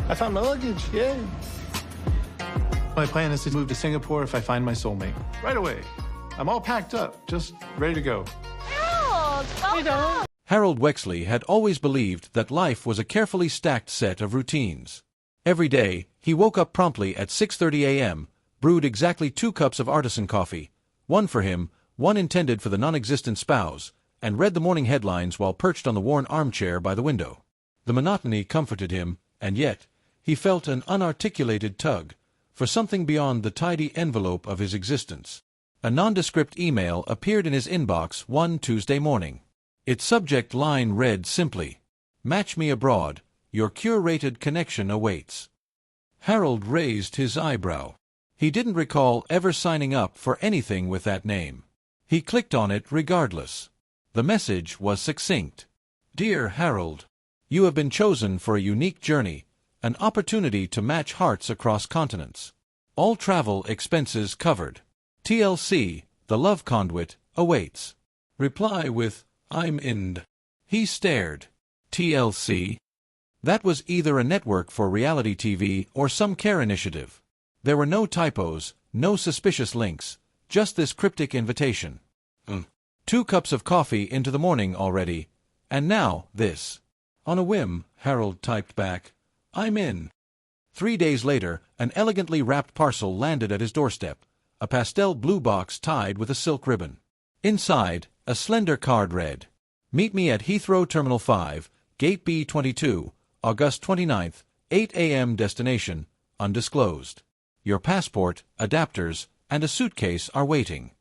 I found my luggage. Yay. My plan is to move to Singapore if I find my soulmate. Right away. I'm all packed up, just ready to go. Harold, welcome. Harold Wexley had always believed that life was a carefully stacked set of routines. Every day, he woke up promptly at 6:30 a.m., brewed exactly 2 cups of artisan coffee, one for him, one intended for the non-existent spouse, and read the morning headlines while perched on the worn armchair by the window. The monotony comforted him, and yet he felt an unarticulated tug for something beyond the tidy envelope of his existence. A nondescript email appeared in his inbox one Tuesday morning. Its subject line read simply, "Match me abroad, your curated connection awaits." Harold raised his eyebrow. He didn't recall ever signing up for anything with that name. He clicked on it regardless. The message was succinct. "Dear Harold, you have been chosen for a unique journey, an opportunity to match hearts across continents. All travel expenses covered. TLC, the love conduit, awaits. Reply with, I'm in." He stared. TLC? That was either a network for reality TV or some care initiative. There were no typos, no suspicious links, just this cryptic invitation. 2 cups of coffee into the morning already, and now this. On a whim, Harold typed back, I'm in. 3 days later, an elegantly wrapped parcel landed at his doorstep, a pastel blue box tied with a silk ribbon. Inside, a slender card read, Meet me at Heathrow Terminal 5, Gate B22, August 29th, 8 a.m. Destination, undisclosed. Your passport, adapters, and a suitcase are waiting.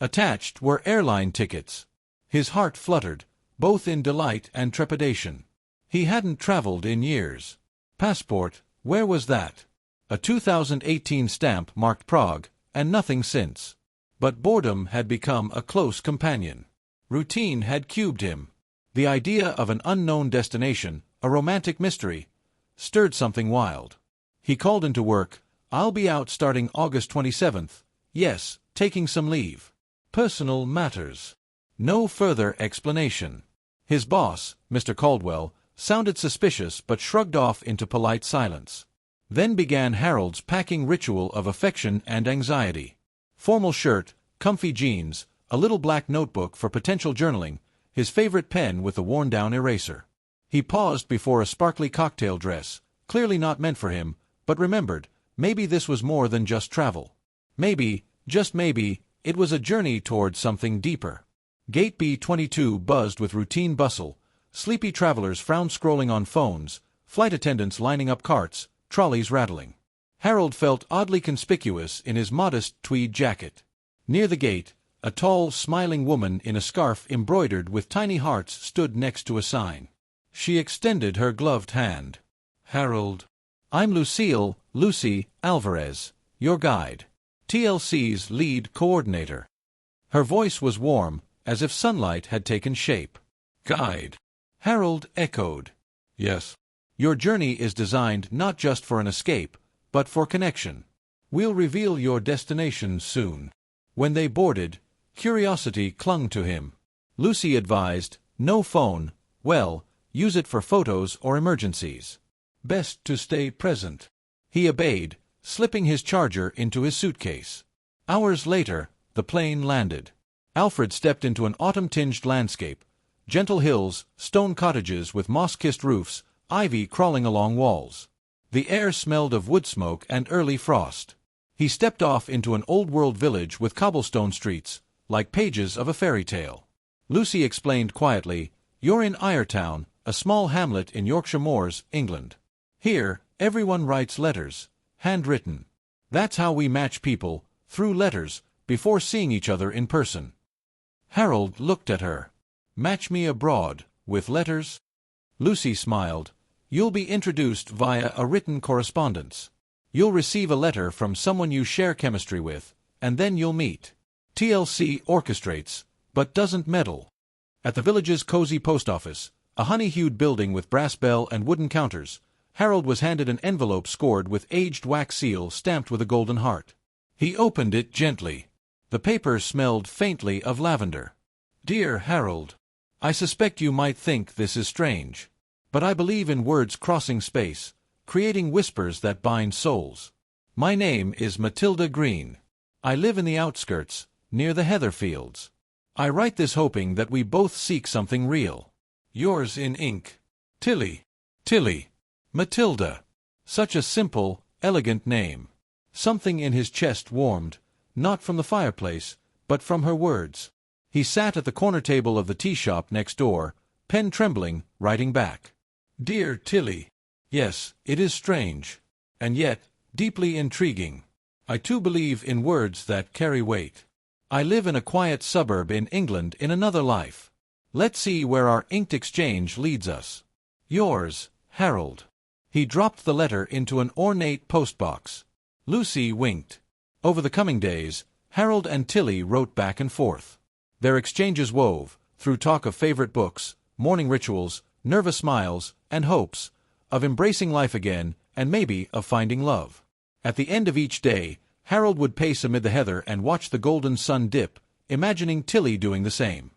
Attached were airline tickets. His heart fluttered, both in delight and trepidation. He hadn't traveled in years. Passport, where was that? A 2018 stamp marked Prague, and nothing since. But boredom had become a close companion. Routine had cubed him. The idea of an unknown destination, a romantic mystery, stirred something wild. He called into work, I'll be out starting August 27th. Yes, taking some leave. Personal matters. No further explanation. His boss, Mr. Caldwell, sounded suspicious but shrugged off into polite silence. Then began Harold's packing ritual of affection and anxiety. Formal shirt, comfy jeans, a little black notebook for potential journaling, his favorite pen with a worn-down eraser. He paused before a sparkly cocktail dress, clearly not meant for him, but remembered, maybe this was more than just travel. Maybe, just maybe, it was a journey toward something deeper. Gate B22 buzzed with routine bustle, sleepy travelers frowned scrolling on phones, flight attendants lining up carts, trolleys rattling. Harold felt oddly conspicuous in his modest tweed jacket. Near the gate, a tall, smiling woman in a scarf embroidered with tiny hearts stood next to a sign. She extended her gloved hand. Harold. I'm Lucy Alvarez, your guide. TLC's lead coordinator. Her voice was warm, as if sunlight had taken shape. Guide. Harold echoed. Yes. Your journey is designed not just for an escape, but for connection. We'll reveal your destination soon. When they boarded, curiosity clung to him. Lucy advised, no phone, well, use it for photos or emergencies. Best to stay present. He obeyed, slipping his charger into his suitcase. Hours later, the plane landed. Alfred stepped into an autumn-tinged landscape, gentle hills, stone cottages with moss-kissed roofs, ivy crawling along walls. The air smelled of wood smoke and early frost. He stepped off into an old-world village with cobblestone streets, like pages of a fairy tale. Lucy explained quietly, You're in Iretown, a small hamlet in Yorkshire Moors, England. Here, everyone writes letters, handwritten. That's how we match people, through letters, before seeing each other in person. Harold looked at her. Match me abroad, with letters? Lucy smiled. You'll be introduced via a written correspondence. You'll receive a letter from someone you share chemistry with, and then you'll meet. TLC orchestrates, but doesn't meddle. At the village's cozy post office, a honey-hued building with brass bell and wooden counters, Harold was handed an envelope scored with aged wax seal stamped with a golden heart. He opened it gently. The paper smelled faintly of lavender. Dear Harold, I suspect you might think this is strange. But I believe in words crossing space, creating whispers that bind souls. My name is Matilda Green. I live in the outskirts, near the heather fields. I write this hoping that we both seek something real. Yours in ink. Tilly. Tilly. Matilda. Such a simple, elegant name. Something in his chest warmed, not from the fireplace, but from her words. He sat at the corner table of the tea shop next door, pen trembling, writing back. Dear Tilly. Yes, it is strange. And yet, deeply intriguing. I too believe in words that carry weight. I live in a quiet suburb in England in another life. Let's see where our inked exchange leads us. Yours, Harold. He dropped the letter into an ornate postbox. Lucy winked. Over the coming days, Harold and Tilly wrote back and forth. Their exchanges wove, through talk of favorite books, morning rituals, nervous smiles, and hopes, of embracing life again, and maybe of finding love. At the end of each day, Harold would pace amid the heather and watch the golden sun dip, imagining Tilly doing the same.